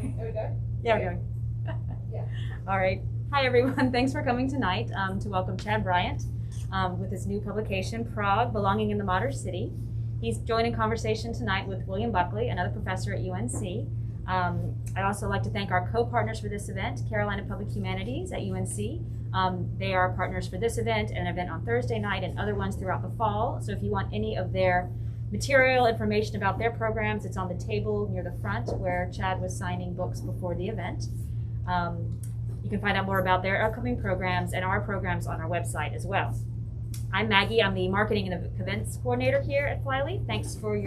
Are we good? Yeah, we're going. Yeah. All right. Hi, everyone. Thanks for coming tonight to welcome Chad Bryant with his new publication, Prague, Belonging in the Modern City. He's joining conversation tonight with William Buckley, another professor at UNC. I'd also like to thank our co-partners for this event, Carolina Public Humanities at UNC. They are partners for this event and an event on Thursday night and other ones throughout the fall. So if you want any of their material information about their programs, it's on the table near the front where Chad was signing books before the event. You can find out more about their upcoming programs and our programs on our website as well. I'm Maggie. I'm the marketing and events coordinator here at Flyleaf. Thanks for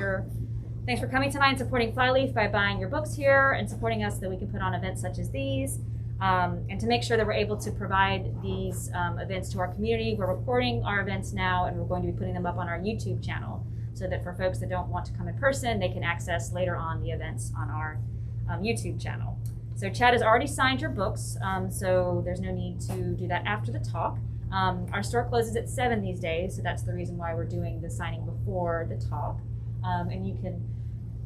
coming tonight and supporting Flyleaf by buying your books here and supporting us so that we can put on events such as these. And to make sure that we're able to provide these events to our community, we're recording our events now and we're going to be putting them up on our YouTube channel so that for folks that don't want to come in person, they can access later on the events on our YouTube channel. So Chad has already signed your books, so there's no need to do that after the talk. Our store closes at 7 these days, so that's the reason why we're doing the signing before the talk. And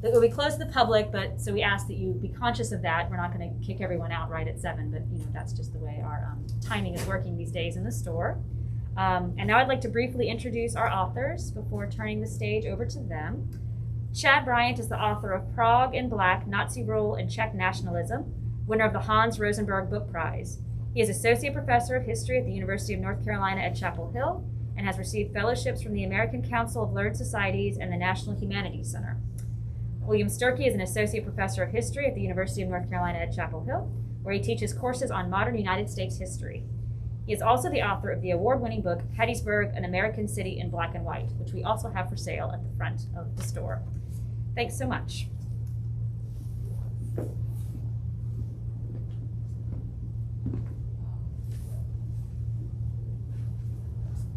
it will be closed to the public, but so we ask that you be conscious of that. We're not going to kick everyone out right at 7, but that's just the way our timing is working these days in the store. And now I'd like to briefly introduce our authors before turning the stage over to them. Chad Bryant is the author of Prague in Black, Nazi Rule and Czech Nationalism, winner of the Hans Rosenberg Book Prize. He is Associate Professor of History at the University of North Carolina at Chapel Hill and has received fellowships from the American Council of Learned Societies and the National Humanities Center. William Sturkey is an Associate Professor of History at the University of North Carolina at Chapel Hill, where he teaches courses on modern United States history. He is also the author of the award-winning book, Hattiesburg, An American City in Black and White, which we also have for sale at the front of the store. Thanks so much.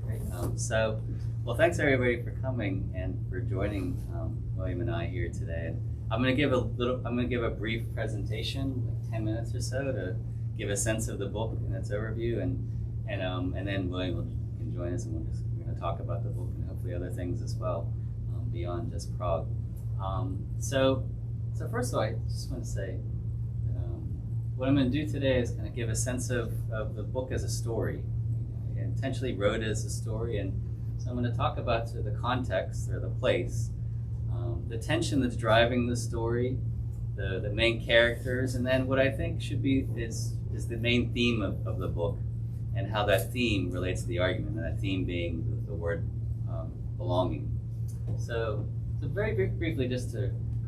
Great. Well, thanks everybody for coming and for joining William and I here today. And I'm going to give a brief presentation, like 10 minutes or so, to give a sense of the book and its overview, and then William can join us, and we're going to talk about the book and hopefully other things as well beyond just Prague. So first of all, I just want to say what I'm going to do today is kind of give a sense of the book as a story. I intentionally wrote it as a story, and so I'm going to talk about the context or the place, the tension that's driving the story, the main characters, and then what I think should be is the main theme of the book and how that theme relates to the argument, and that theme being the word belonging. So very briefly, just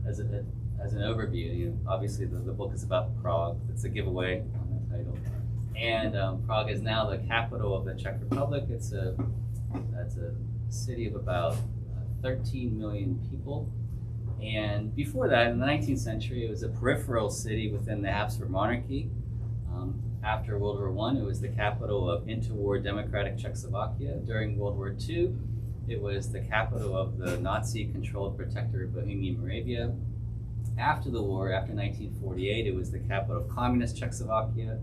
as an overview, obviously the book is about Prague. It's a giveaway on the title. And Prague is now the capital of the Czech Republic. It's a city of about 13 million people. And before that, in the 19th century, it was a peripheral city within the Habsburg monarchy. After World War I, it was the capital of interwar democratic Czechoslovakia. During World War II, it was the capital of the Nazi-controlled Protectorate of Bohemian Moravia. After the war, after 1948, it was the capital of communist Czechoslovakia.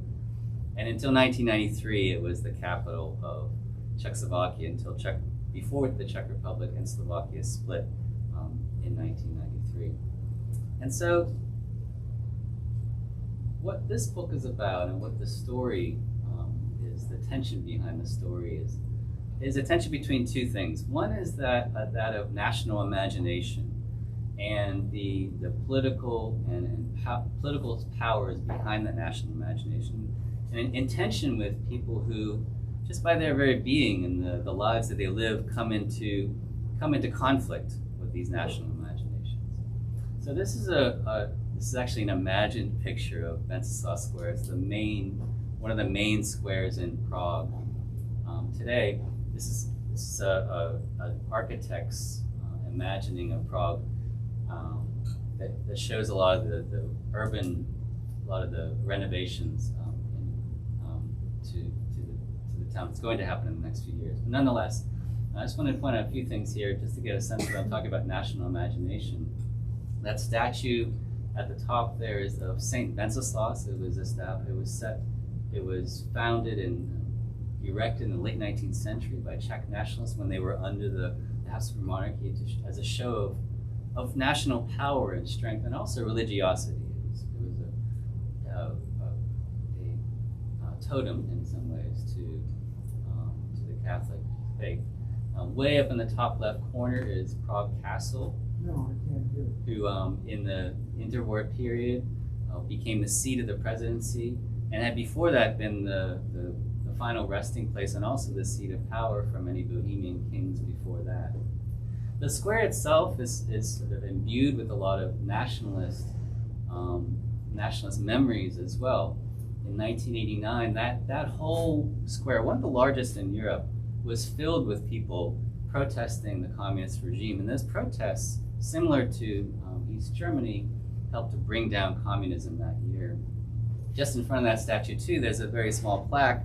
And until 1993, it was the capital of Czechoslovakia before the Czech Republic and Slovakia split in 1993. And so what this book is about and what the story is, the tension behind the story is a tension between two things. One is that of national imagination and the political political powers behind that national imagination, and in tension with people who, just by their very being and the lives that they live, come into conflict with these national imaginations. So this is actually an imagined picture of Wenceslas Square. It's one of the main squares in Prague. Today, this is an architect's imagining of Prague that shows a lot of the renovations to the town. It's going to happen in the next few years. But nonetheless, I just wanted to point out a few things here just to get a sense of, I'm talking about national imagination. That statue at the top there is of Saint Wenceslas. It was founded and erected in the late 19th century by Czech nationalists when they were under the Habsburg monarchy as a show of national power and strength, and also religiosity. It was totem in some ways to the Catholic faith. Way up in the top left corner is Prague Castle, who in the interwar period became the seat of the presidency, and had before that been the final resting place and also the seat of power for many Bohemian kings before that. The square itself is sort of imbued with a lot of nationalist memories as well. In 1989, that whole square, one of the largest in Europe, was filled with people protesting the communist regime. And those protests, similar to East Germany, helped to bring down communism that year. Just in front of that statue, too, there's a very small plaque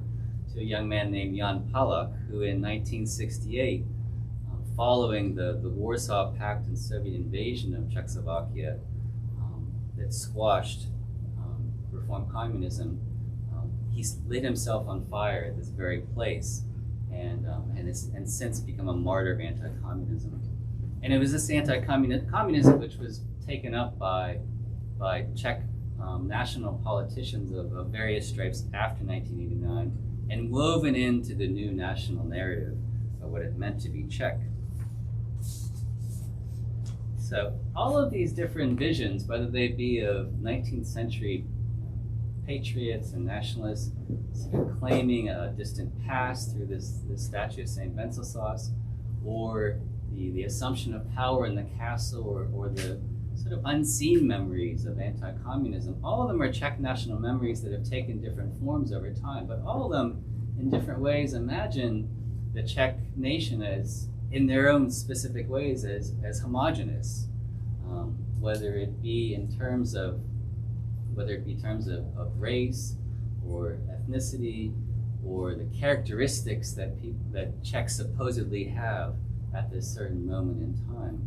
to a young man named Jan Palach, who in 1968, following the Warsaw Pact and Soviet invasion of Czechoslovakia that squashed reform communism, he lit himself on fire at this very place, and since become a martyr of anti-communism. And it was this anti-communism which was taken up by Czech national politicians of various stripes after 1989 and woven into the new national narrative of what it meant to be Czech. So all of these different visions, whether they be of 19th century patriots and nationalists sort of claiming a distant past through this statue of St. Wenceslas, or the assumption of power in the castle, or the sort of unseen memories of anti-communism, all of them are Czech national memories that have taken different forms over time, but all of them in different ways imagine the Czech nation as, in their own specific ways, as homogenous, whether it be in terms of race or ethnicity, or the characteristics that Czechs supposedly have at this certain moment in time.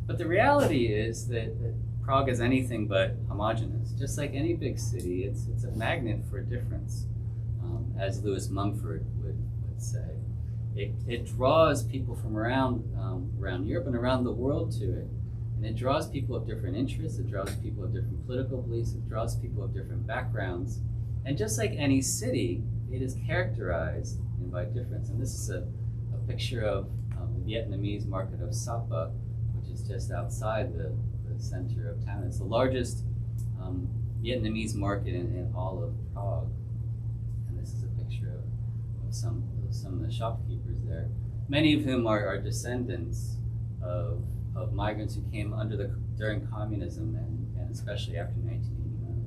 But the reality is that Prague is anything but homogenous. Just like any big city, it's a magnet for difference, as Lewis Mumford would say. It draws people from around Europe and around the world to it. And it draws people of different interests, it draws people of different political beliefs, it draws people of different backgrounds. And just like any city, it is characterized by difference. And this is a picture of the Vietnamese market of Sapa, which is just outside the center of town. It's the largest Vietnamese market in all of Prague. And this is a picture of some of the shopkeepers there, many of whom are descendants of migrants who came during communism and especially after 1989.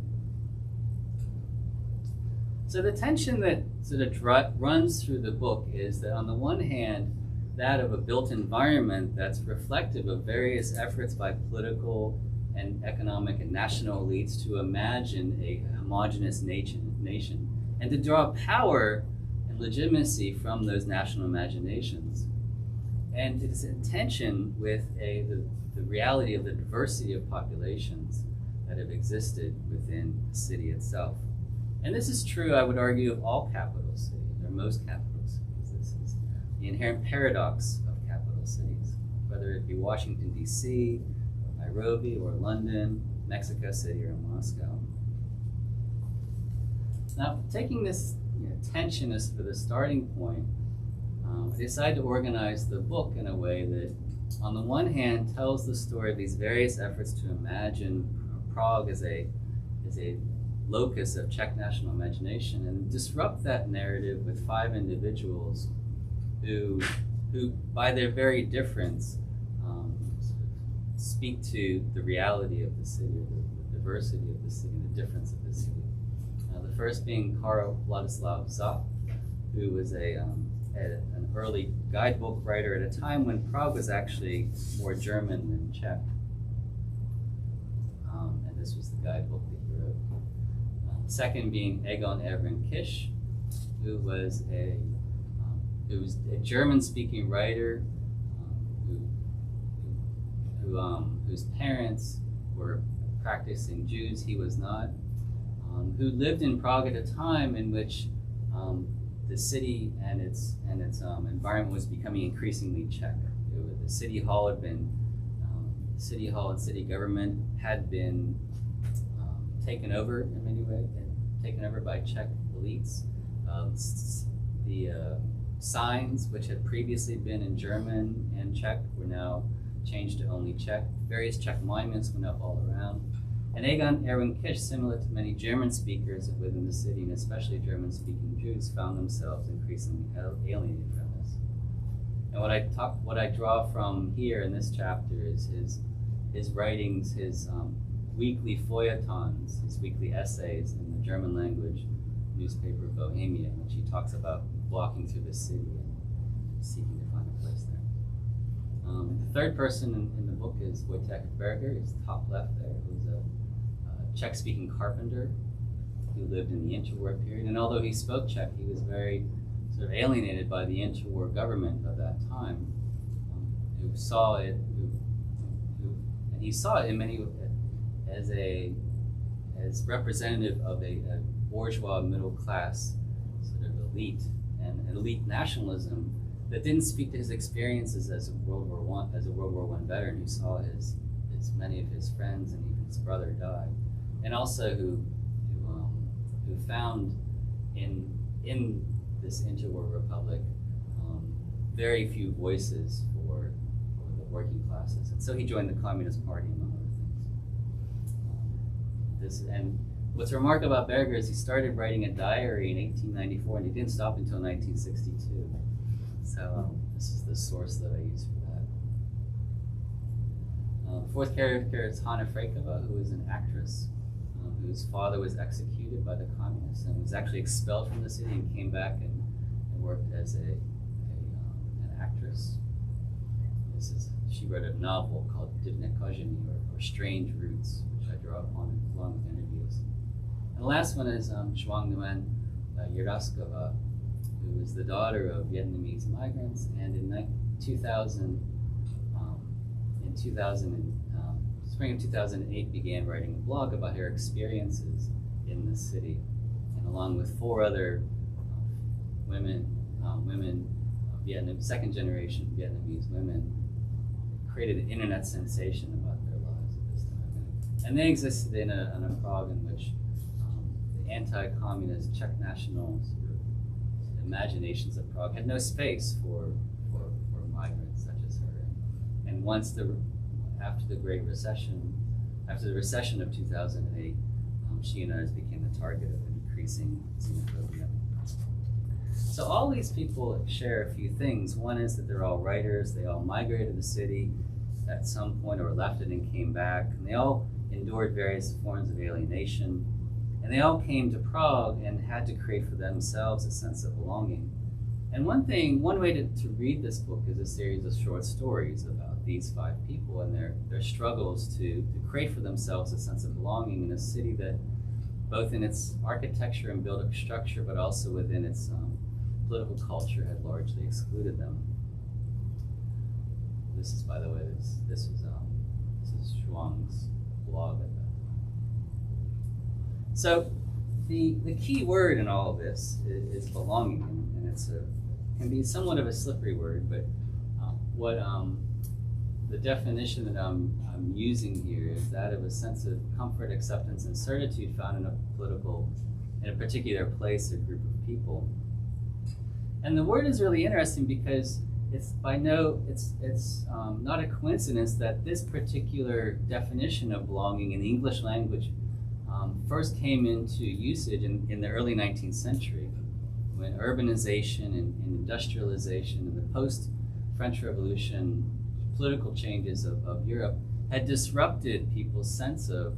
So the tension that sort of runs through the book is that on the one hand, that of a built environment that's reflective of various efforts by political and economic and national elites to imagine a homogeneous nation and to draw power and legitimacy from those national imaginations. And it is in tension with the reality of the diversity of populations that have existed within the city itself. And this is true, I would argue, of all capital cities, or most capital cities. This is the inherent paradox of capital cities, whether it be Washington, D.C., or Nairobi, or London, Mexico City, or Moscow. Now, taking this tension as for the starting point, I decided to organize the book in a way that, on the one hand, tells the story of these various efforts to imagine Prague as a locus of Czech national imagination, and disrupt that narrative with 5 individuals who by their very difference, speak to the reality of the city, the diversity of the city, the difference of the city. The first being Karl Vladislav Zap, who was an early guidebook writer at a time when Prague was actually more German than Czech. And this was the guidebook that he wrote. Second being Egon Evren Kish, who was a German-speaking writer whose parents were practicing Jews. He was not. Who lived in Prague at a time in which the city and its environment was becoming increasingly Czech. The city hall and city government had been taken over in many ways, taken over by Czech elites. The signs, which had previously been in German and Czech, were now changed to only Czech. Various Czech monuments went up all around. And Egon Erwin Kish, similar to many German speakers within the city, and especially German-speaking Jews, found themselves increasingly alienated from this. And what I draw from here in this chapter is his writings, his weekly feuilletons, his weekly essays in the German language newspaper Bohemia, in which he talks about walking through the city and seeking to find a place there. The third person in the book is Wojtek Berger, he's top left there, who's a Czech-speaking carpenter who lived in the interwar period. And although he spoke Czech, he was very sort of alienated by the interwar government of that time, who saw it, and he saw it in many as representative of a bourgeois middle class sort of elite and elite nationalism that didn't speak to his experiences as a World War I veteran who saw his many of his friends and even his brother die, and also who found in this interwar republic very few voices for the working classes, and so he joined the Communist Party among other things. And what's remarkable about Berger is he started writing a diary in 1894, and he didn't stop until 1962. So this is the source that I use for that. The fourth character is Hana Frankava, who is an actress whose father was executed by the communists and was actually expelled from the city and came back and worked as an actress. She wrote a novel called Divné kořeny, or Strange Roots, which I draw upon along with interviews. And the last one is Zhuang Nguyen Yeraskova, who was the daughter of Vietnamese migrants, and in 2000, spring of 2008, began writing a blog about her experiences in the city, and along with four other women, second generation Vietnamese women, created an internet sensation about their lives at this time. And they existed in a Prague in which the anti-communist Czech nationals, imaginations of Prague, had no space for migrants such as her. And once after the recession of 2008, she and others became the target of an increasing xenophobia. So all these people share a few things. One is that they're all writers. They all migrated to the city at some point, or left it and came back. And they all endured various forms of alienation. And they all came to Prague and had to create for themselves a sense of belonging. And one way to read this book is a series of short stories about these five people and their struggles to create for themselves a sense of belonging in a city that, both in its architecture and building structure, but also within its political culture, had largely excluded them. This is, by the way, this is Zhuang's blog at that time. So the key word in all of this is belonging, and it's can be somewhat of a slippery word, but the definition that I'm using here is that of a sense of comfort, acceptance, and certitude found in a particular place or group of people. And the word is really interesting because it's not a coincidence that this particular definition of belonging in the English language first came into usage in the early 19th century, when urbanization and industrialization and the post-French Revolution political changes of Europe had disrupted people's sense of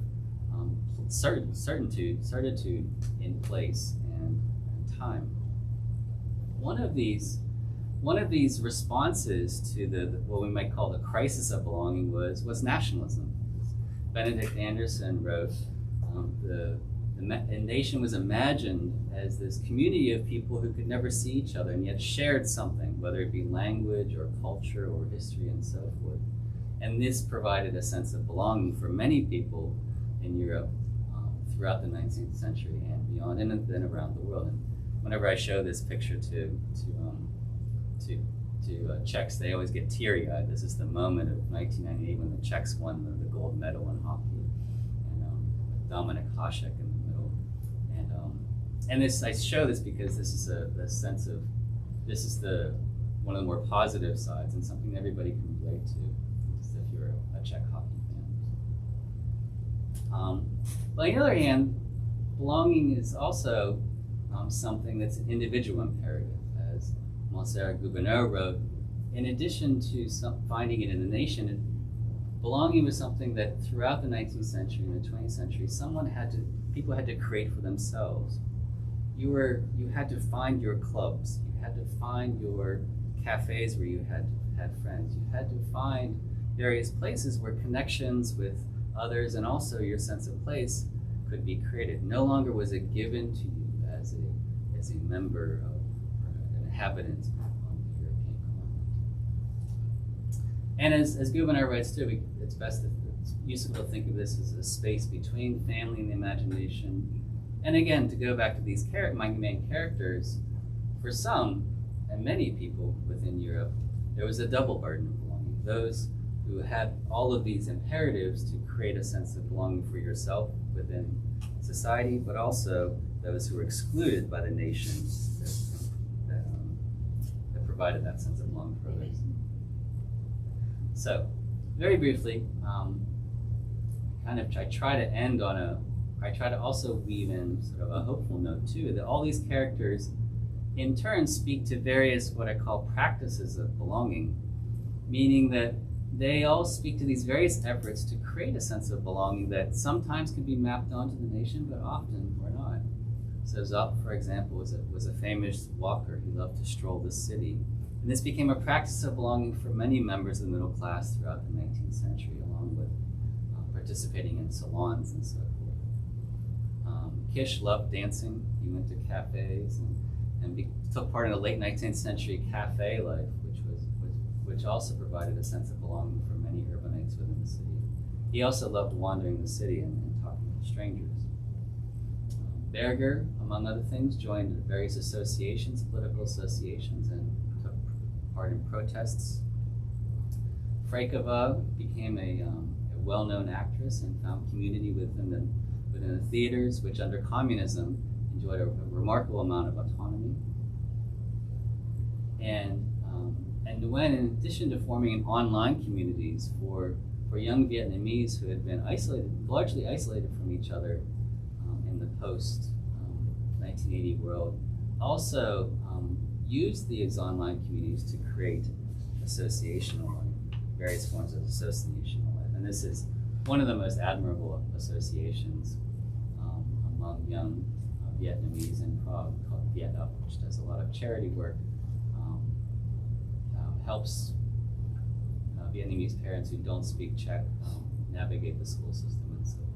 certitude in place and time. One of these responses to what we might call the crisis of belonging was nationalism. Benedict Anderson wrote, a nation was imagined as this community of people who could never see each other and yet shared something, whether it be language or culture or history and so forth. And this provided a sense of belonging for many people in Europe throughout the 19th century and beyond, and then around the world. And whenever I show this picture to Czechs, they always get teary-eyed. This is the moment of 1998 when the Czechs won the gold medal in hockey, and Dominik Hasek in the middle. And and this, I show this because this is a sense of, this is one of the more positive sides and something everybody can relate to, if you're a Czech hockey fan. But on the other hand, belonging is also something that's an individual imperative. As Monsieur Gouverneur wrote, in addition to finding it in the nation, belonging was something that throughout the 19th century and the 20th century, people had to create for themselves. You had to find your clubs, you had to find your cafes where you had friends, you had to find various places where connections with others and also your sense of place could be created. No longer was it given to you as a member of, or an inhabitant of the European continent. And as Gouverneur writes too, it's useful to think of this as a space between family and the imagination. And again, to go back to these my main characters, for some, and many people within Europe, there was a double burden of belonging. Those who had all of these imperatives to create a sense of belonging for yourself within society, but also those who were excluded by the nation that provided that sense of belonging for others. So, very briefly, I try to end on I try to also weave in sort of a hopeful note too, that all these characters in turn speak to various what I call practices of belonging, meaning that they all speak to these various efforts to create a sense of belonging that sometimes can be mapped onto the nation, but often were not. So Zopp, for example, was a famous walker. He loved to stroll the city. And this became a practice of belonging for many members of the middle class throughout the 19th century, along with participating in salons and so forth. Kish loved dancing. He went to cafes and took part in the late 19th century cafe life, which also provided a sense of belonging for many urbanites within the city. He also loved wandering the city and talking to strangers. Berger, among other things, joined various associations, political associations, and took part in protests. Frankava became a well-known actress and found community within the theaters, which under communism enjoyed a remarkable amount of autonomy. And when, in addition to forming online communities for young Vietnamese who had been largely isolated from each other in the post-1980 world, also used these online communities to create associational life, various forms of associational life. And this is one of the most admirable associations among young Vietnamese in Prague, called Viet Up, which does a lot of charity work, helps Vietnamese parents who don't speak Czech navigate the school system and so forth.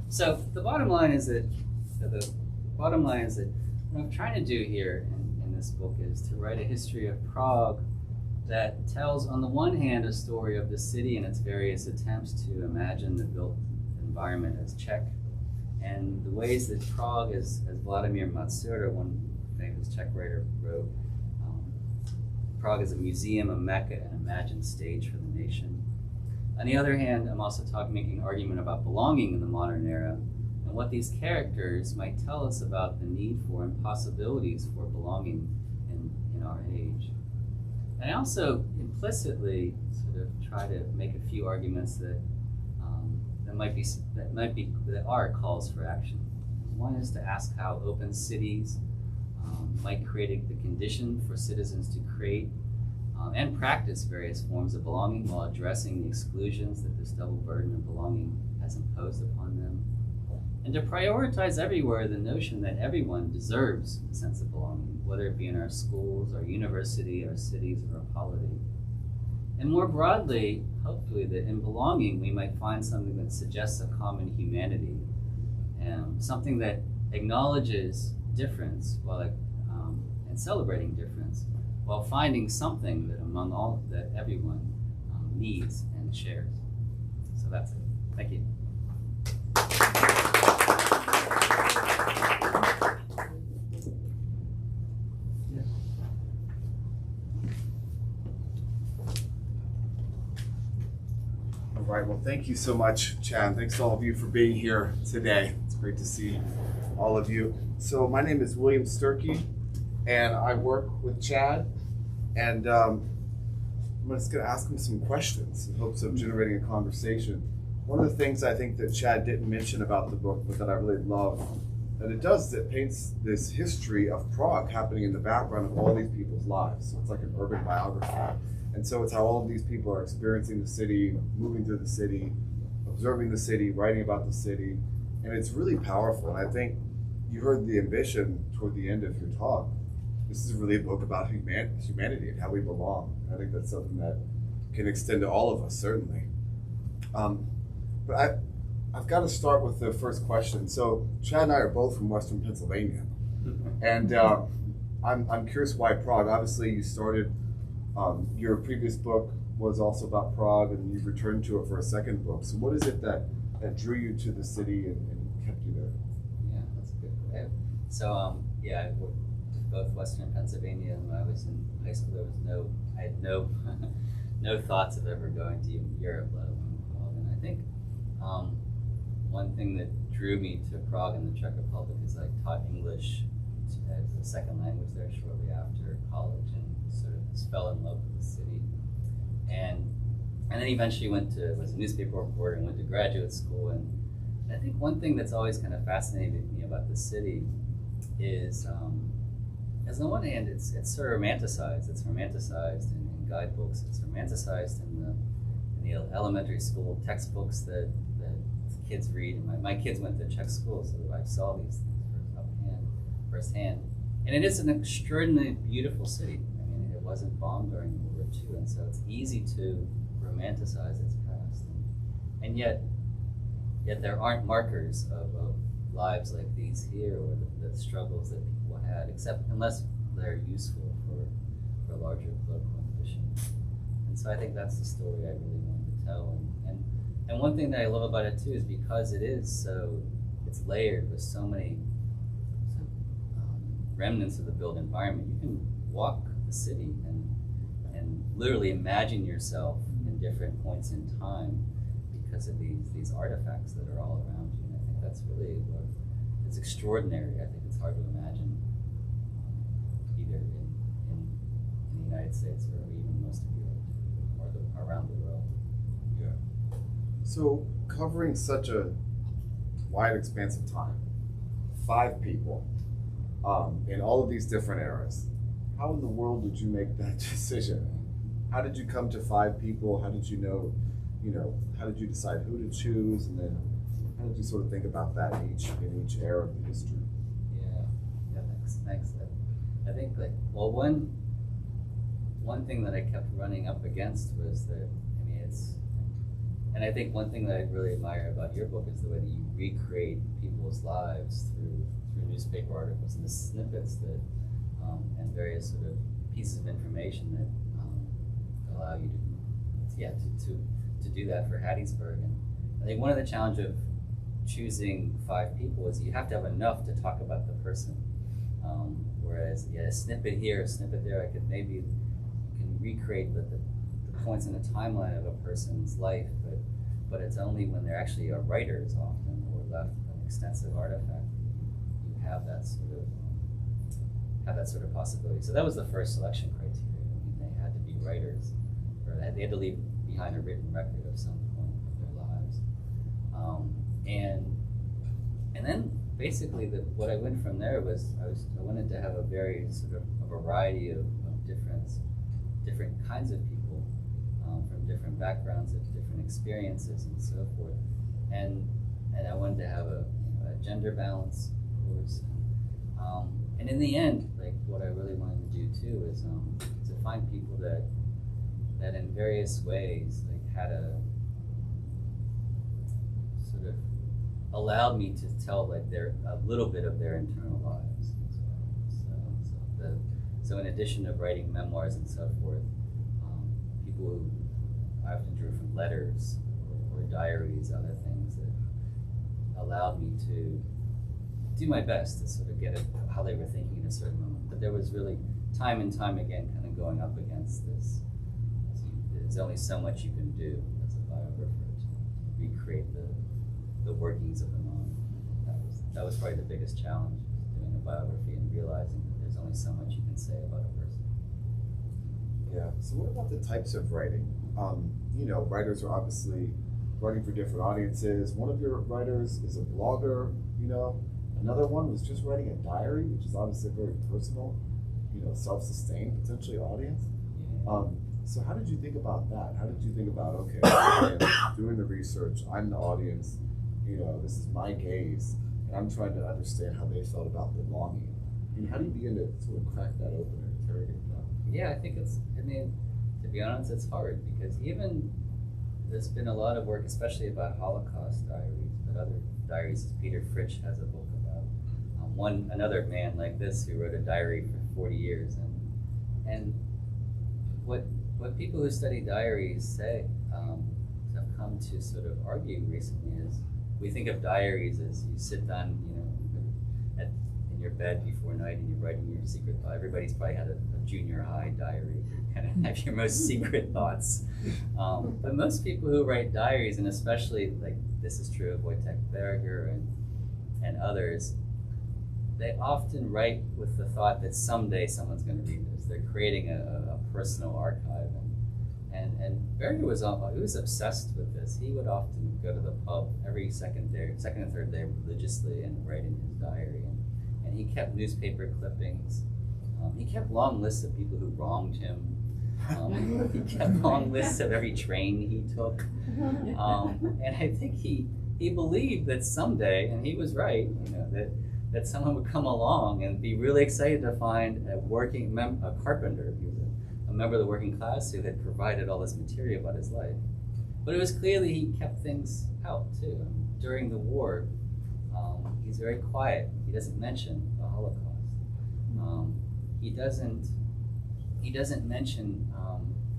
So the bottom line is that what I'm trying to do here in this book is to write a history of Prague that tells, on the one hand, a story of the city and its various attempts to imagine the built environment as Czech, and the ways that Prague, as Vladimir Matsura, one famous Czech writer, wrote, Prague is a museum, a mecca, an imagined stage for the nation. On the other hand, I'm also making an argument about belonging in the modern era and what these characters might tell us about the need for and possibilities for belonging in our age. And I also implicitly sort of try to make a few arguments that are calls for action. One is to ask how open cities might create the condition for citizens to create and practice various forms of belonging while addressing the exclusions that this double burden of belonging has imposed upon them. And to prioritize everywhere the notion that everyone deserves a sense of belonging, whether it be in our schools, our university, our cities, or our polity. And more broadly, hopefully, that in belonging we might find something that suggests a common humanity, something that acknowledges difference and celebrating difference, while finding something that among all that everyone needs and shares. So that's it. Thank you. All right, well, thank you so much, Chad. Thanks to all of you for being here today. It's great to see all of you. So my name is William Sturkey, and I work with Chad, and I'm just going to ask him some questions in hopes of generating a conversation. One of the things I think that Chad didn't mention about the book, but that I really love, that it does is it paints this history of Prague happening in the background of all these people's lives. So it's like an urban biography. And so it's how all of these people are experiencing the city, moving through the city, observing the city, writing about the city. And it's really powerful. And I think you heard the ambition toward the end of your talk. This is really a book about humanity and how we belong. I think that's something that can extend to all of us, certainly. But I've got to start with the first question. So Chad and I are both from Western Pennsylvania. And I'm curious why Prague. Obviously you started, your previous book was also about Prague, and you've returned to it for a second book. So what is it that drew you to the city and kept you there? Yeah, that's a good way. So yeah, I worked with both Western Pennsylvania, and when I was in high school, I had no no thoughts of ever going to even Europe, let alone Prague. And I think one thing that drew me to Prague and the Czech Republic is I taught English as a second language there shortly after college, and sort of just fell in love with the city. And then eventually was a newspaper reporter and went to graduate school. And I think one thing that's always kind of fascinated me about the city is, as on the one hand, it's sort of romanticized. It's romanticized in guidebooks. It's romanticized in the elementary school textbooks that kids read. And my kids went to Czech school, so I saw these things firsthand. And it is an extraordinarily beautiful city. I mean, it wasn't bombed during World War II, and so it's easy to romanticize its past. And yet there aren't markers of lives like these here, or the struggles that people had, unless they're useful for larger political ambitions. And so I think that's the story I really wanted to tell. And one thing that I love about it too is because it's layered with so many remnants of the built environment. You can walk the city and literally imagine yourself in different points in time because of these artifacts that are all around you. And I think that's really it's extraordinary. I think it's hard to imagine either in the United States or even most of Europe or around the world. Yeah. So covering such a wide expanse of time, 5 people, in all of these different eras, how in the world did you make that decision? How did you come to 5 people? How did you know, how did you decide who to choose? And then how did you sort of think about that in each era of the history? Yeah, thanks. I think one thing that I kept running up against was that, and I think one thing that I really admire about your book is the way that you recreate people's lives through newspaper articles and the snippets that and various sort of pieces of information that allow you to do that for Hattiesburg. And I think one of the challenges of choosing 5 people is you have to have enough to talk about the person. Whereas a snippet here, a snippet there, you can recreate the points in the timeline of a person's life, but it's only when there actually are writers often or left an extensive artifact you have that sort of possibility. So that was the first selection criteria. I mean, they had to be writers, or they had to leave behind a written record of some point of their lives. And then basically what I went from there was I wanted to have a very sort of a variety of different kinds of people from different backgrounds and different experiences and so forth. And I wanted to have a gender balance, of course. And in the end, what I really wanted to do too is to find people that in various ways had a sort of allowed me to tell a little bit of their internal lives as well. So in addition to writing memoirs and so forth, people who I often drew from letters or diaries, other things that allowed me to do my best to sort of get at how they were thinking in a certain moment. But there was really time and time again kind of going up against this. There's only so much you can do as a biographer to recreate the workings of the mind. That was that was probably the biggest challenge, doing a biography and realizing that there's only so much you can say about a person. Yeah. So what about the types of writing? You know, writers are obviously writing for different audiences. One of your writers is a blogger, you know. Another one was just writing a diary, which is obviously a very personal, you know, self-sustained potentially audience. Yeah. So how did you think about that? How did you think about, okay, I'm doing the research, I'm the audience, you know, this is my gaze, and I'm trying to understand how they felt about belonging. I mean, how do you begin to sort of crack that open and interrogate that? Yeah, I think to be honest, it's hard because even there's been a lot of work, especially about Holocaust diaries, but other diaries. Peter Fritsch has a book about another man like this who wrote a diary for 40 years, and what people who study diaries say have come to sort of argue recently is we think of diaries as you sit down, you know, in your bed before night and you're writing your secret thought. Everybody's probably had a junior high diary. You kind of have your most secret thoughts. But most people who write diaries, and especially like this is true of Wojtek Berger and others, they often write with the thought that someday someone's going to read this. They're creating a personal archive. And Berger was obsessed with this. He would often go to the pub every second and third day religiously and write in his diary. And he kept newspaper clippings. He kept long lists of people who wronged him. He kept long lists of every train he took. And I think he believed that someday, and he was right, you know, that someone would come along and be really excited to find a carpenter. He was a member of the working class who had provided all this material about his life. But it was clearly he kept things out too. During the war, he's very quiet. He doesn't mention the Holocaust. He doesn't mention.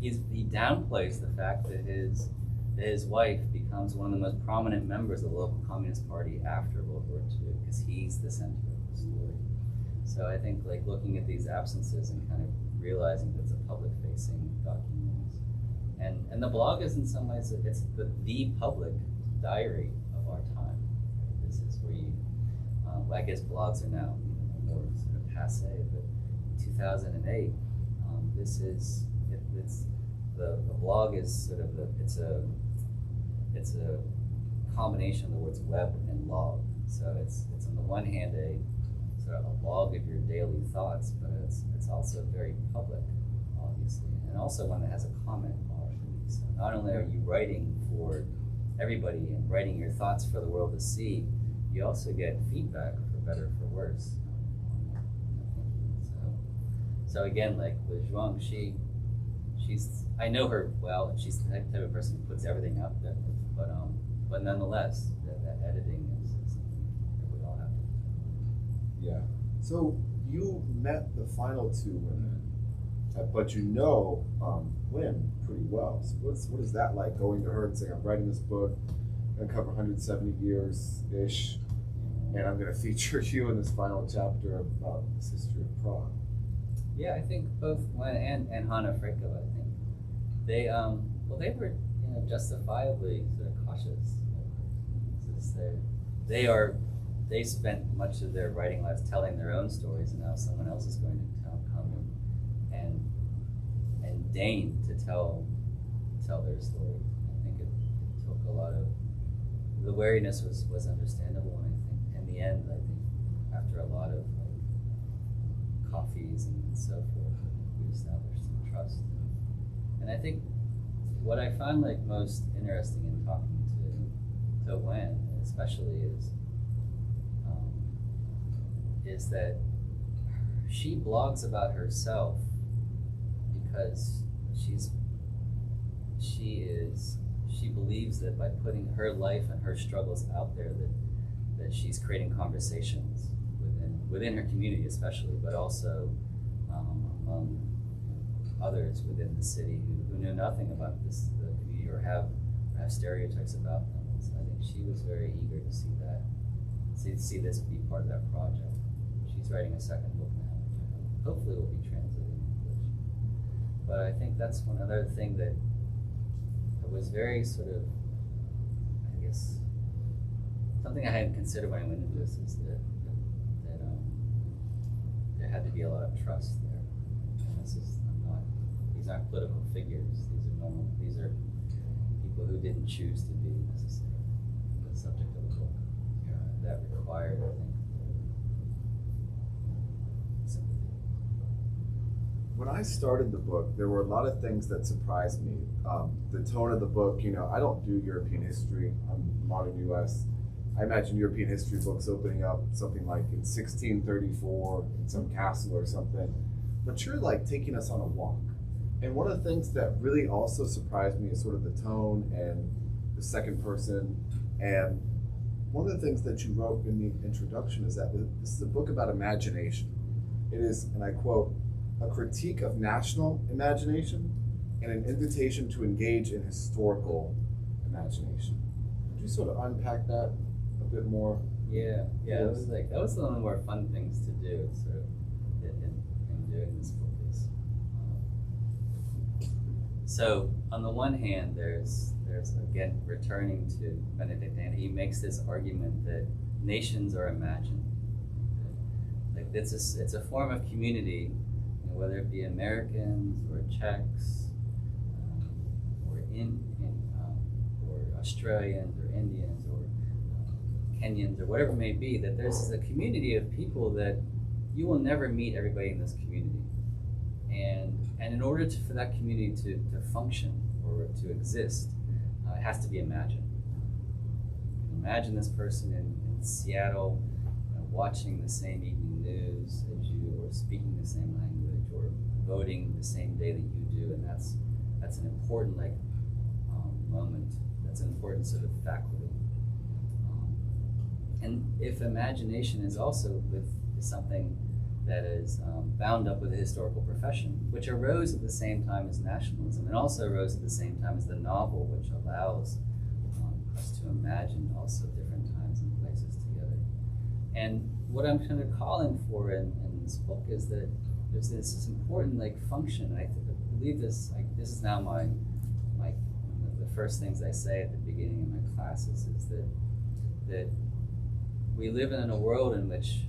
He downplays the fact that his wife becomes one of the most prominent members of the local Communist Party after World War II, because he's the center of the story. So I think like looking at these absences and kind of realizing that it's a public-facing document, and the blog is in some ways it's the public diary of our time. This is where you, I guess blogs are now more sort of passé, but in 2008, the blog is sort of it's a combination of the words web and log. So it's on the one hand a sort of a log of your daily thoughts, but it's also very public, obviously, and also one that has a comment log. So not only are you writing for everybody and writing your thoughts for the world to see, you also get feedback, for better or for worse. So again, like with Zhuang, she's I know her well, and she's the type of person who puts everything out there. But nonetheless, that editing is something that we all have to do. Yeah. So you met the final two women, but you know Lynn pretty well. So what is that like, going to her and saying, I'm writing this book, I'm gonna cover 170 years-ish, and I'm gonna feature you in this final chapter about this history of Prague? Yeah, I think both Lynn and Hana Frankava, I think they were justifiably sort of cautious. They spent much of their writing lives telling their own stories, and now someone else is going to come and deign to tell their story. I think it took a lot of the wariness was understandable, and I think in the end, I think after a lot of coffees and so forth, we established some trust. And I think what I found like most interesting in talking to Wen, especially, is that she blogs about herself because she believes that by putting her life and her struggles out there, that she's creating conversations within her community, especially, but also among others within the city who know nothing about the community or have stereotypes about them. And so I think she was very eager to see this be part of that project. She's writing a second book now, which hopefully will be translated in English. But I think that's one other thing that was very sort of, I guess, something I hadn't considered when I went into this is that there had to be a lot of trust there. And these aren't political figures. These are people who didn't choose to be necessarily the subject of the book. That required, I think, sympathy. When I started the book, there were a lot of things that surprised me. The tone of the book, I don't do European history. I'm modern U.S. I imagine European history books opening up something like in 1634 in some castle or something. But you're like taking us on a walk. And one of the things that really also surprised me is sort of the tone and the second person. And one of the things that you wrote in the introduction is that this is a book about imagination. It is, and I quote, a critique of national imagination and an invitation to engage in historical imagination. Could you sort of unpack that a bit more? Yeah. That was one of the more fun things to do, sort of, in doing this book. So on the one hand, there's again returning to Benedict, and he makes this argument that nations are imagined. Like it's a form of community, whether it be Americans or Czechs, or or Australians or Indians or Kenyans or whatever it may be. That there's a community of people that you will never meet everybody in this community. And in order for that community to function or to exist, it has to be imagined. Imagine this person in Seattle watching the same evening news as you, or speaking the same language, or voting the same day that you do, and that's an important moment. That's an important sort of faculty. And if imagination is also with something that is bound up with a historical profession, which arose at the same time as nationalism, and also arose at the same time as the novel, which allows us to imagine also different times and places together. And what I'm kind of calling for in this book is that there's this important function. I believe this is now my the first things I say at the beginning of my classes is that we live in a world in which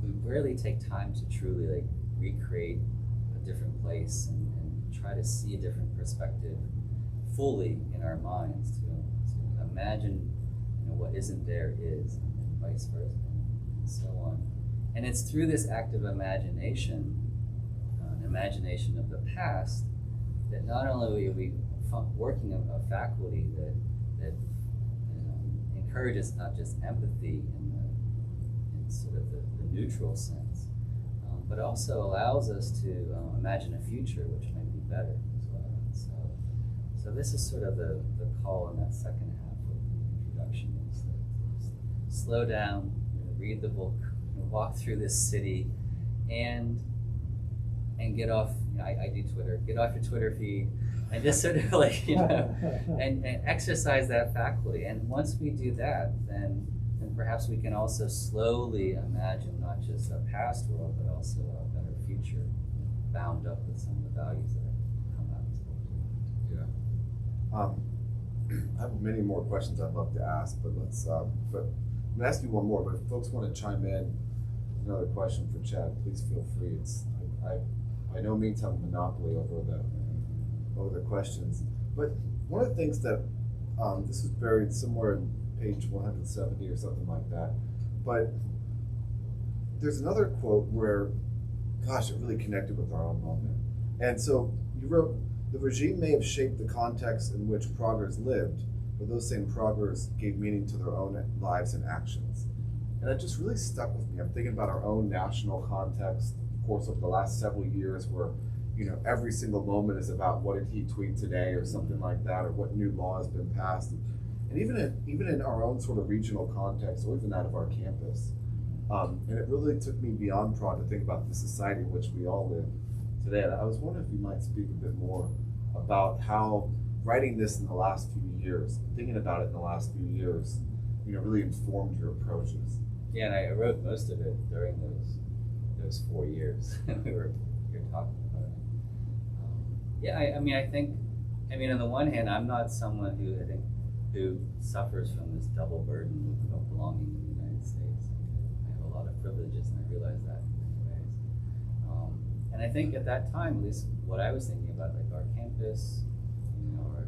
we rarely take time to truly recreate a different place and try to see a different perspective fully in our minds, to imagine what isn't there is, and vice versa, and so on. And it's through this act of imagination, an imagination of the past, that not only are we working a faculty that encourages not just empathy in sort of the neutral sense, but also allows us to imagine a future which might be better as well. So this is sort of the call in that second half of the introduction, is that slow down, read the book, walk through this city, and get off. I do Twitter. Get off your Twitter feed, and just sort of and exercise that faculty. And once we do that, then perhaps we can also slowly imagine not just a past world, but also a better future, bound up with some of the values that come out of this book. Yeah. I have many more questions I'd love to ask, but I'm going to ask you one more. But if folks want to chime in, another question for Chad, please feel free. I by no means have a monopoly over the questions. But one of the things that this is buried somewhere in page 170 or something like that. But there's another quote where, gosh, it really connected with our own moment. And so you wrote, the regime may have shaped the context in which Praguers lived, but those same Praguers gave meaning to their own lives and actions. And that just really stuck with me. I'm thinking about our own national context, of course, over the last several years, where every single moment is about what did he tweet today or something like that, or what new law has been passed. And even in our own sort of regional context, or even that of our campus. And it really took me beyond Prague to think about the society in which we all live today. And I was wondering if you might speak a bit more about how writing this in the last few years, thinking about it in the last few years, really informed your approaches. Yeah, and I wrote most of it during those 4 years we were talking about it. I think on the one hand, I'm not someone who I think who suffers from this double burden of belonging in the United States. I have a lot of privileges, and I realize that in many ways. And I think at that time, at least what I was thinking about, like our campus, our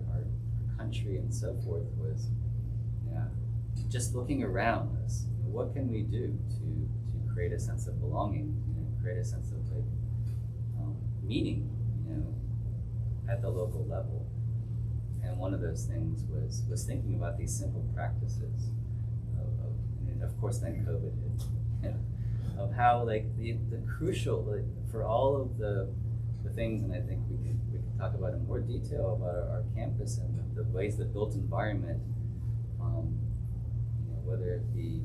country and so forth, was just looking around us. What can we do to create a sense of belonging, create a sense of like meaning, at the local level. And one of those things was thinking about these simple practices and of course then COVID hit, of how like the crucial, like for all of the things, and I think we can talk about in more detail about our campus and the ways the built environment, whether it be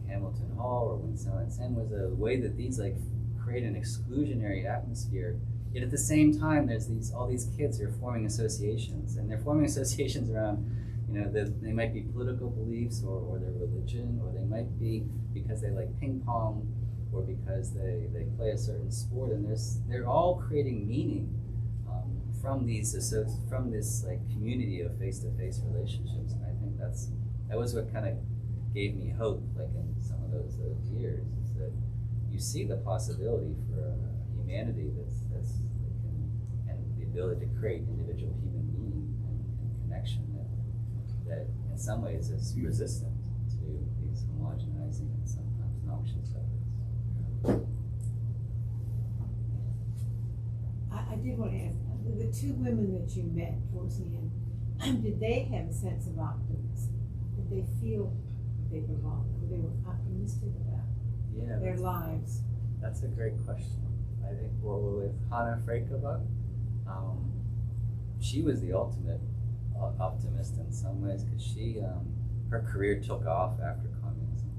Hamilton Hall or when San was the way that these like create an exclusionary atmosphere. Yet at the same time, there's all these kids who are forming associations, and they're forming associations around, they might be political beliefs or their religion, or they might be because they like ping pong, or because they play a certain sport, and they're all creating meaning from this like community of face-to-face relationships. And I think that was what kind of gave me hope, like in some of those years, is that you see the possibility for a humanity that's and the ability to create individual human meaning and connection that in some ways is resistant to these homogenizing and sometimes noxious efforts. I did want to ask, the two women that you met towards the end, did they have a sense of optimism? Did they feel they belonged? Or they were optimistic about their lives? That's a great question. I think with Hana Frankava, she was the ultimate optimist in some ways, because her career took off after communism.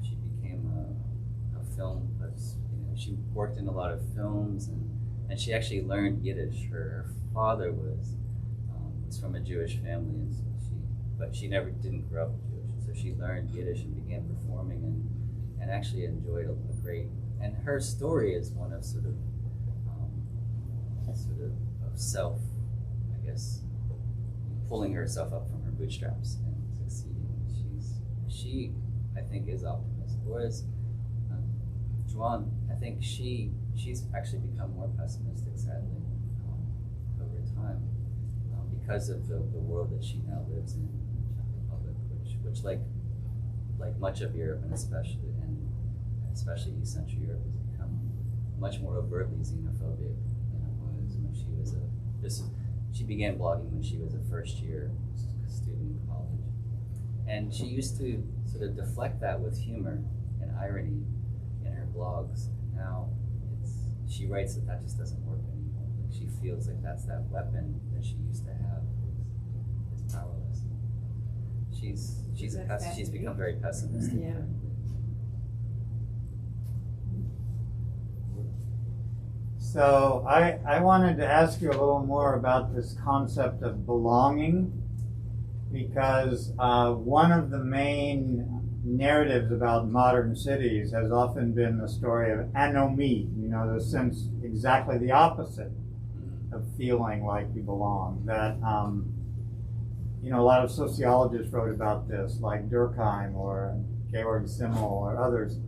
She became a film, she worked in a lot of films, and she actually learned Yiddish. Her father was from a Jewish family, and so but she never didn't grow up Jewish, so she learned Yiddish and began performing and actually enjoyed a great. And her story is one of sort of self, I guess, pulling herself up from her bootstraps and succeeding. She I think is optimistic. Whereas Joanne, I think she's actually become more pessimistic, sadly, over time, because of the world that she now lives in the Czech Republic, which like much of Europe, and especially East Central Europe, has become much more overtly xenophobic than it was when she was she began blogging when she was a first year student in college. And she used to sort of deflect that with humor and irony in her blogs. Now she writes that just doesn't work anymore. Like she feels like that weapon that she used to have is powerless. She's become very pessimistic. Yeah. So I wanted to ask you a little more about this concept of belonging, because one of the main narratives about modern cities has often been the story of anomie, the sense exactly the opposite of feeling like you belong. That a lot of sociologists wrote about this, like Durkheim or Georg Simmel or others,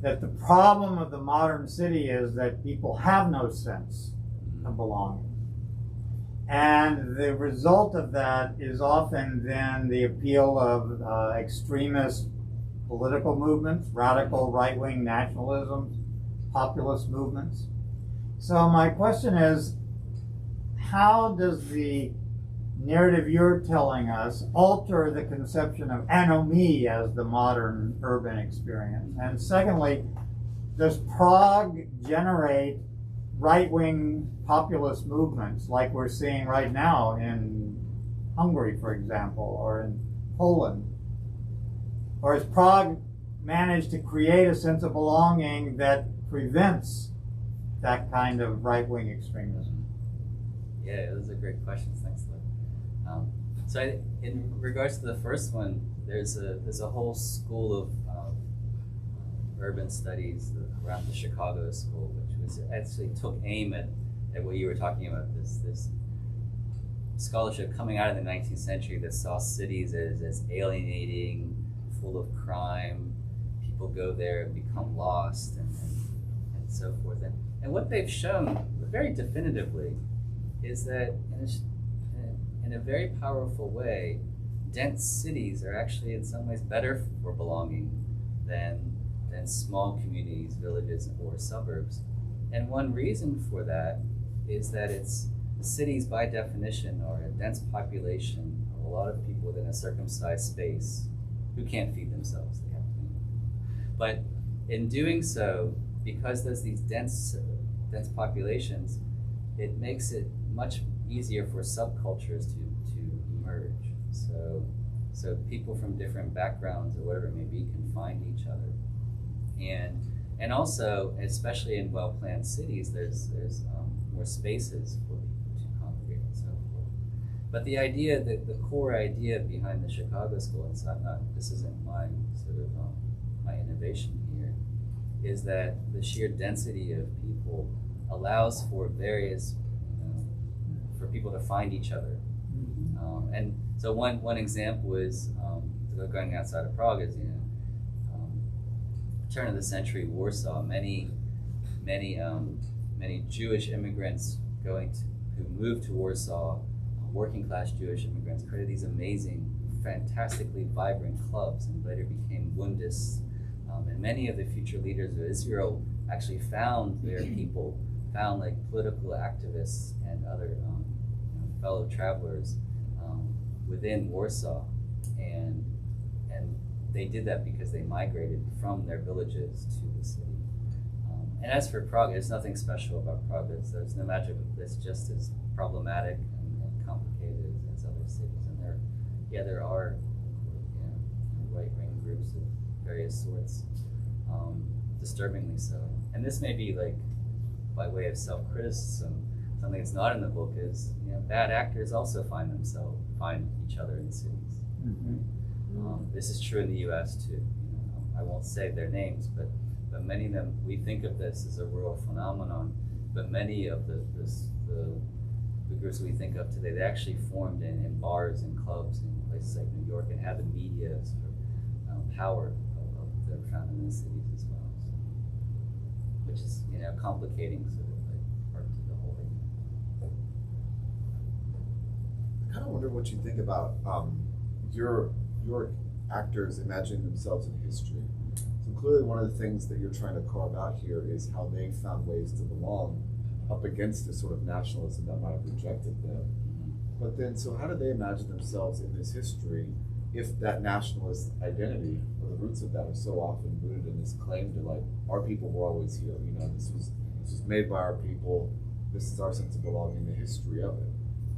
that the problem of the modern city is that people have no sense of belonging. And the result of that is often then the appeal of extremist political movements, radical right-wing nationalisms, populist movements. So my question is, how does the narrative you're telling us alter the conception of anomie as the modern urban experience? And secondly, does Prague generate right-wing populist movements like we're seeing right now in Hungary, for example, or in Poland? Or has Prague managed to create a sense of belonging that prevents that kind of right-wing extremism? Yeah, those are great questions. Thanks, Luke. In regards to the first one, there's a whole school of urban studies around the Chicago School, which actually took aim at what you were talking about, this scholarship coming out of the 19th century that saw cities as alienating, full of crime. People go there and become lost and so forth. And what they've shown very definitively is that in a very powerful way, dense cities are actually in some ways better for belonging than small communities, villages, or suburbs. And one reason for that is that cities by definition are a dense population of a lot of people within a circumcised space who can't feed themselves. They have to eat. But in doing so, because there's these dense populations, it makes it much easier for subcultures to emerge. So people from different backgrounds or whatever it may be can find each other. And also, especially in well-planned cities, there's more spaces for people to congregate and so forth. But the idea, the core idea behind the Chicago School, and so this isn't my sort of my innovation here, is that the sheer density of people allows for various, for people to find each other. And so one example is going outside of Prague is turn of the century Warsaw. Many Jewish immigrants who moved to Warsaw, working class Jewish immigrants, created these amazing, fantastically vibrant clubs, and later became Bundes. And many of the future leaders of Israel actually found their people, found like political activists and other fellow travelers within Warsaw, and they did that because they migrated from their villages to the city. And as for Prague, there's nothing special about Prague. There's no magic. It's just as problematic and complicated as other cities. And there are right-wing groups of various sorts, disturbingly so. And this may be like by way of self-criticism. Something that's not in the book is bad actors also find each other in cities. This is true in the U.S. too. I won't say their names, but many of them, we think of this as a rural phenomenon, but many of the groups we think of today, they actually formed in bars and clubs in places like New York and have the media sort of power that are found in the cities as well. So, which is complicating sort of like part to the whole thing. I kind of wonder what you think about your actors imagining themselves in history. So clearly one of the things that you're trying to carve out here is how they found ways to belong up against this sort of nationalism that might have rejected them. But then, so how do they imagine themselves in this history if that nationalist identity, or the roots of that, are so often rooted in this claim to like, our people were always here, this was made by our people, this is our sense of belonging, the history of it.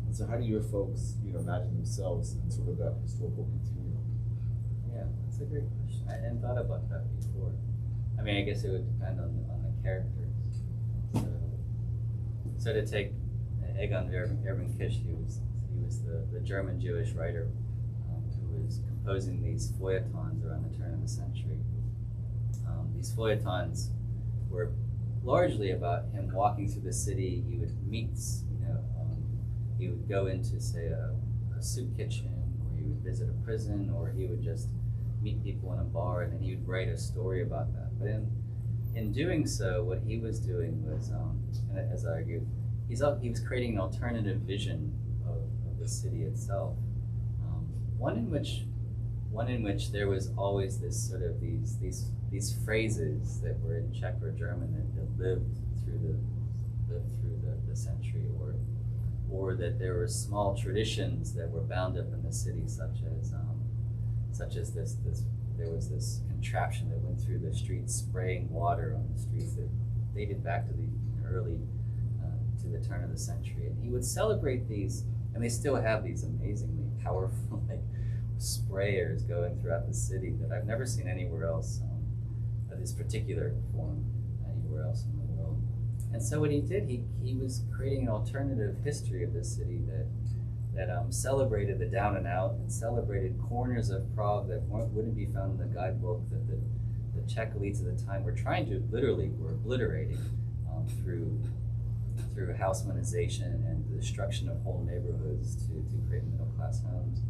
And so how do your folks, imagine themselves in sort of that historical continuum? Yeah, that's a great question. I hadn't thought about that before. I mean, I guess it would depend on the characters. So to take Egon Erwin Kisch, he was the German Jewish writer who was composing these feuilletons around the turn of the century. These feuilletons were largely about him walking through the city. He would meet, he would go into, say, a soup kitchen, or he would visit a prison, or he would just meet people in a bar, and then he would write a story about that. But in doing so, what he was doing was, and as I argued, he was creating an alternative vision of the city itself, one in which there was always this sort of these phrases that were in Czech or German that lived through the century, or that there were small traditions that were bound up in the city, such as this there was this contraption that went through the streets spraying water on the streets that dated back to the early to the turn of the century. And he would celebrate these, and they still have these amazingly powerful sprayers going throughout the city that I've never seen anywhere else, of this particular form anywhere else in the world. And so what he did, he was creating an alternative history of this city that celebrated the down and out, and celebrated corners of Prague that wouldn't be found in the guidebook, that the Czech elites at the time were obliterating through through housemanization and the destruction of whole neighborhoods to create middle-class homes,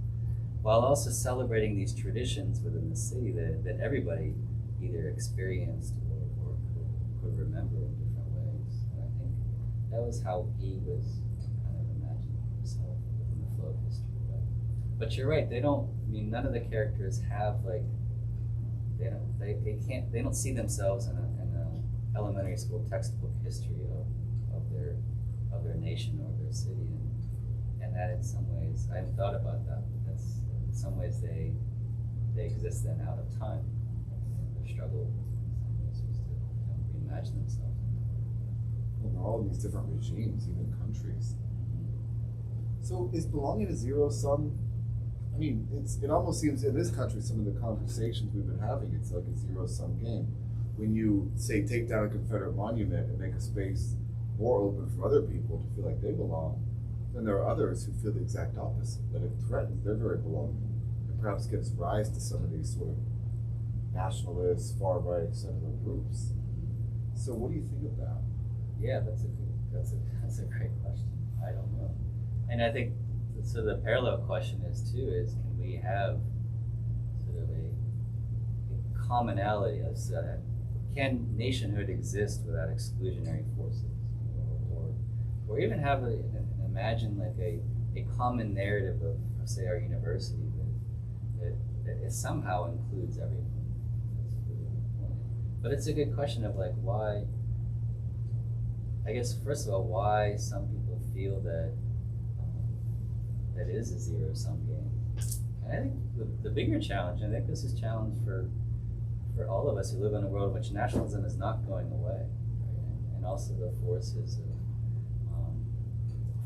while also celebrating these traditions within the city that everybody either experienced or could remember in different ways. And I think that was how he was kind of imagining himself within the flow of history. But you're right, they don't, I mean, none of the characters have like, they don't see themselves in a elementary school textbook history of their nation or their city, and that in some ways, I haven't thought about that, but that's in some ways they exist then out of time. Their struggle in some ways was to reimagine themselves. Well, they're all in these different regimes, even countries. So is belonging a zero sum? I mean, it almost seems in this country, some of the conversations we've been having, it's like a zero sum game. When you say take down a Confederate monument and make a space more open for other people to feel like they belong, then there are others who feel the exact opposite, that it threatens their very belonging and perhaps gives rise to some of these sort of nationalist, far right, etc. groups. So what do you think of that? Yeah, that's a great question. I don't know. And I think so the parallel question is can we have sort of a commonality of can nationhood exist without exclusionary forces, or even have imagine like a common narrative of say our university that it somehow includes everyone. That's really the point. But it's a good question of like why. I guess first of all, why some people feel that that is a zero sum game. And I think the bigger challenge, and I think this is a challenge for all of us who live in a world in which nationalism is not going away, right? And also the forces of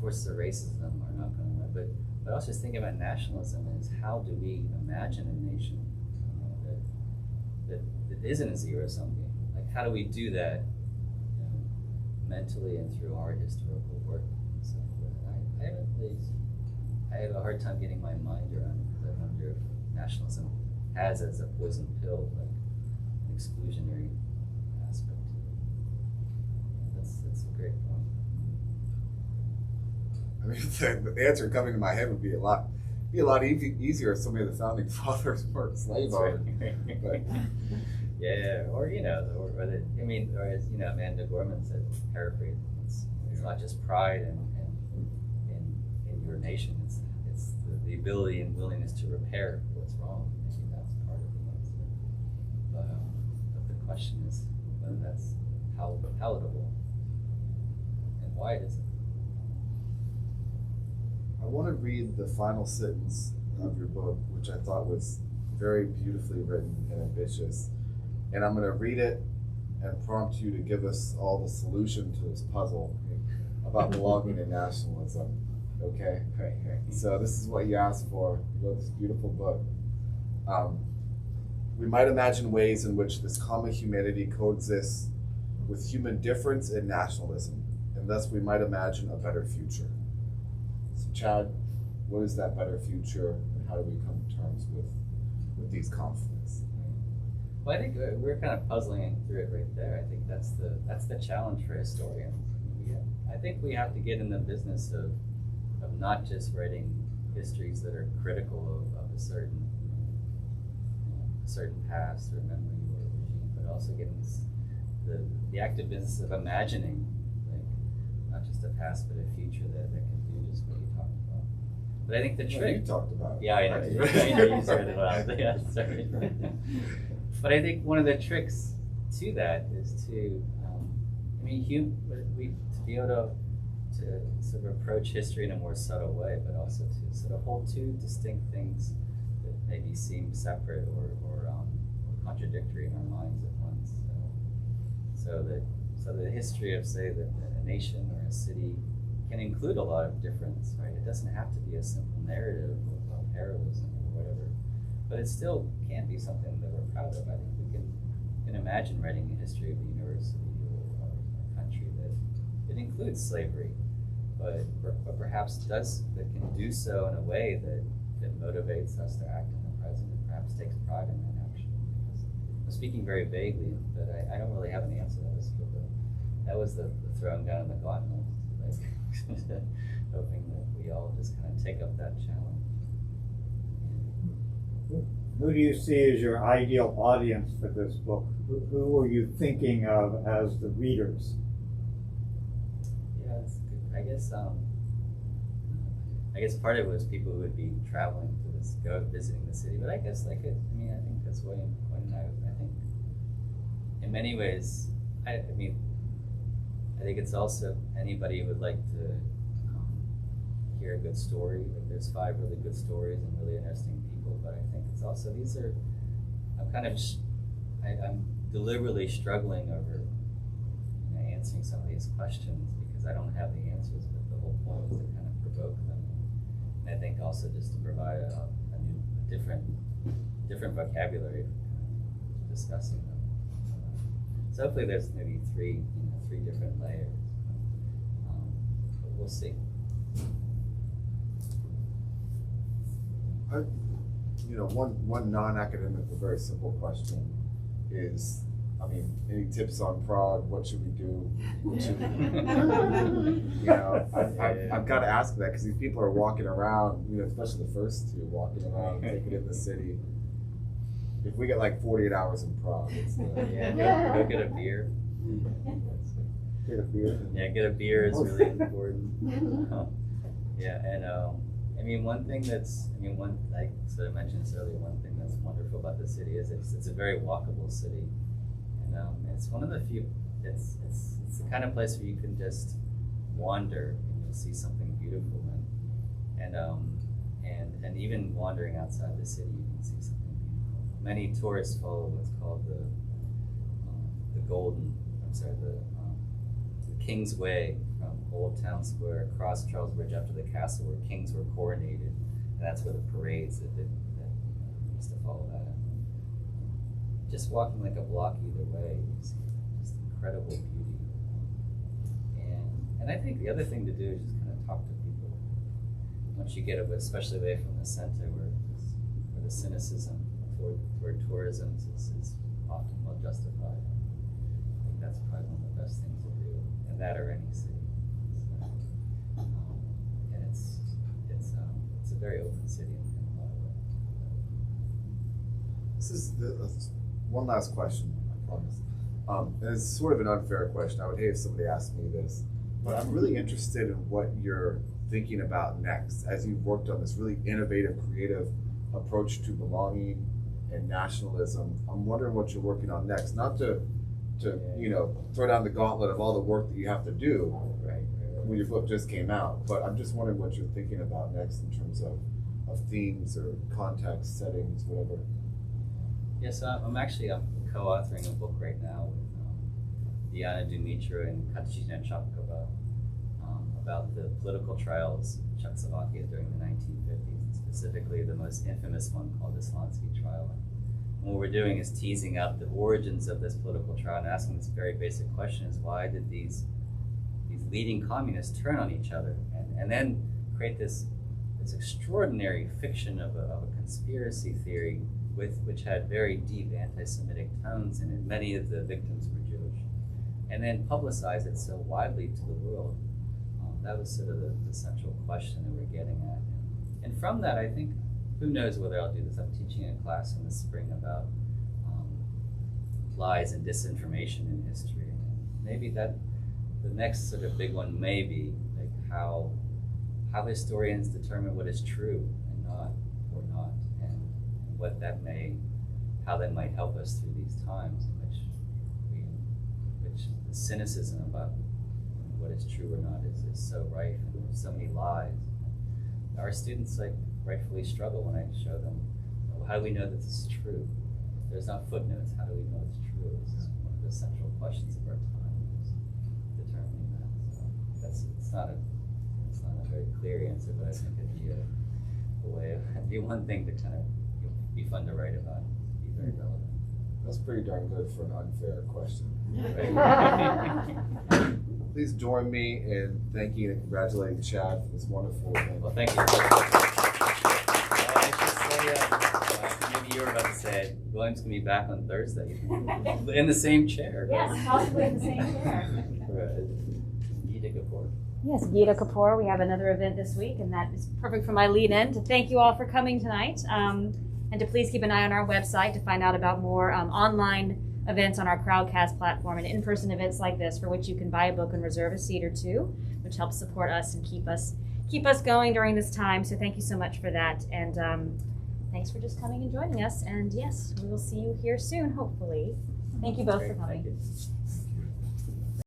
racism are not going away. But also just thinking about nationalism is how do we imagine a nation that isn't a zero sum game? Like how do we do that mentally and through our historical work and so forth? I have a hard time getting my mind around it because I wonder if nationalism has as a poison pill like an exclusionary aspect to it. That's a great point. I mean, the answer coming to my head would be a lot easier if some of the founding fathers weren't slave owners. But yeah, or as Amanda Gorman said, paraphrasing, it's not just pride in your nation, it's the ability and willingness to repair what's wrong. I think that's part of the answer. But the question is whether that's palatable and why it isn't. I want to read the final sentence of your book, which I thought was very beautifully written and ambitious. And I'm going to read it and prompt you to give us all the solution to this puzzle about belonging and nationalism. Okay? Right. So this is what you asked for. You wrote this beautiful book. We might imagine ways in which this common humanity coexists with human difference and nationalism, and thus we might imagine a better future. So Chad, what is that better future, and how do we come to terms with these conflicts? Well, I think we're kind of puzzling through it right there. I think that's the challenge for historians. I think we have to get in the business of not just writing histories that are critical of a certain past or memory or regime, but also getting the active business of imagining, like not just a past but a future that can do just what you talked about. But I think the trick you talked about. Yeah, I know. I know you said it well. Yeah, sorry. But I think one of the tricks to that is to, to be able to sort of approach history in a more subtle way, but also to sort of hold two distinct things that maybe seem separate or contradictory in our minds at once. So the history of, say, a nation or a city can include a lot of difference, right? It doesn't have to be a simple narrative of heroism or whatever, but it still can be something that we're proud of. I think we can imagine writing a history of the university or our country that it includes slavery, but perhaps that can do so in a way that motivates us to act in the present and perhaps takes pride in that action. Because I'm speaking very vaguely, but I don't really have an answer to this. But that was the throwing down of the gauntlet, like hoping that we all just kind of take up that challenge. Who do you see as your ideal audience for this book? Who are you thinking of as the readers? Yeah, that's good. I guess part of it was people who would be traveling to this, visiting the city. But I guess I think that's William and I think in many ways, I think it's also anybody who would like to hear a good story. Like there's 5 really good stories and really interesting people, but I think it's also I'm deliberately struggling over answering some of these questions because I don't have the answers, but the whole point is to kind of provoke them. And I think also just to provide a different vocabulary for discussing them. So hopefully there's maybe 3 different layers, but we'll see. One non-academic, but very simple question is, any tips on Prague? What should we do? I've got to ask that because these people are walking around, especially the first 2 walking around, taking in the city. If we get like 48 hours in Prague, it's go get a beer. Get a beer. Yeah, get a beer is really important. Yeah, and one thing that's, like I mentioned this earlier, one thing that's wonderful about the city is it's a very walkable city, and it's one of the few. It's the kind of place where you can just wander and you'll see something beautiful, and even wandering outside the city, you can see something beautiful. Many tourists follow what's called the King's Way from Old Town Square across Charles Bridge up to the castle where kings were coronated, and that's where the parades that used to follow that. Just walking like a block either way, you see just incredible beauty. And I think the other thing to do is just kind of talk to people. Once you get especially away from the center where the cynicism toward tourism is often well justified. I think that's probably one of the best things to do, in that or any city. And it's a very open city in a lot of ways. This is one last question, I promise. And it's sort of an unfair question. I would hate if somebody asked me this, but I'm really interested in what you're thinking about next as you've worked on this really innovative, creative approach to belonging and nationalism. I'm wondering what you're working on next, not to throw down the gauntlet of all the work that you have to do when your book just came out, but I'm just wondering what you're thinking about next in terms of themes or context, settings, whatever. Yeah, so I'm co-authoring a book right now with Diana Dumitru and Katarzyna Czapkova about the political trials in Czechoslovakia during the 1950s, specifically the most infamous one called the Swanski Trial. And what we're doing is teasing out the origins of this political trial and asking this very basic question: is why did these leading communists turn on each other and then create this extraordinary fiction of a conspiracy theory which had very deep anti-Semitic tones in it. Many of the victims were Jewish, and then publicize it so widely to the world. That was sort of the central question that we're getting at. And from that, I think, who knows whether I'll do this. I'm teaching a class in the spring about lies and disinformation in history. And maybe that the next sort of big one may be like how historians determine what is true and not, and how that might help us through these times in which the cynicism about what is true or not is so rife, and there's so many lies. Our students rightfully struggle when I show them, how do we know that this is true? There's not footnotes. How do we know it's true? This is one of the central questions of our time, is determining that. So it's not a very clear answer, but I think it'd be it'd be one thing to kind of be fun to write about, be very relevant. That's pretty darn good for an unfair question. Please join me in thanking and congratulating Chad for this wonderful event. Well, thank you. I should say, maybe you're were about to say, William's going to be back on Thursday in the same chair. Yes, possibly in the same chair. Gita Kapoor. Yes, Gita Kapoor. We have another event this week, and that is perfect for my lead-in to thank you all for coming tonight, and to please keep an eye on our website to find out about more online events on our Crowdcast platform and in-person events like this, for which you can buy a book and reserve a seat or two, which helps support us and keep us going during this time. So thank you so much for that, and thanks for just coming and joining us. And yes, we will see you here soon, hopefully. Thank you both for coming. Thank you.